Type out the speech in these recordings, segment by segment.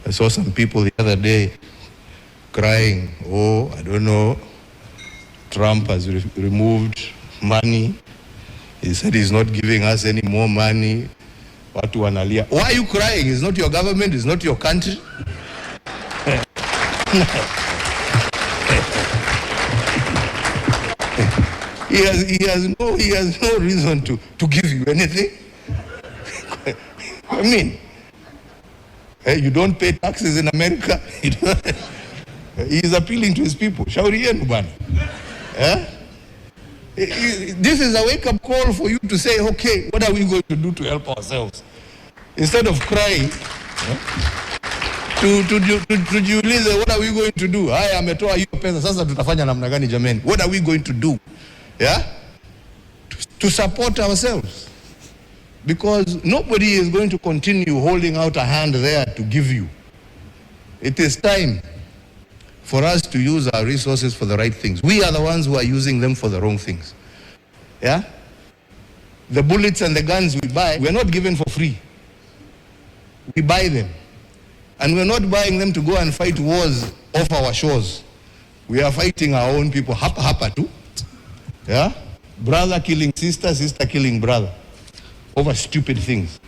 I saw some people the other day crying, oh, I don't know, Trump has removed money. He said he's not giving us any more money. Watu wanalia. Why are you crying? It's not your government, it's not your country. He has no reason to give you anything. I mean, you don't pay taxes in America. He is appealing to his people. Shauri yenu bwana. This is a wake-up call for you to say, okay, what are we going to do to help ourselves? Instead of crying, tujiulize, what are we going to do? Haya ametoa hiyo pesa, sasa tutafanya namna gani jameni? What are we going to do? To support ourselves. Because nobody is going to continue holding out a hand there to give you. It is time for us to use our resources for the right things. We are the ones who are using them for the wrong things. The bullets and the guns we buy, we're not given for free. We buy them. And we're not buying them to go and fight wars off our shores. We are fighting our own people. Hapa too. Brother killing sister, sister killing brother. Over stupid things.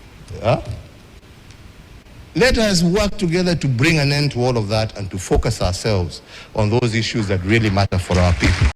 Let us work together to bring an end to all of that and to focus ourselves on those issues that really matter for our people.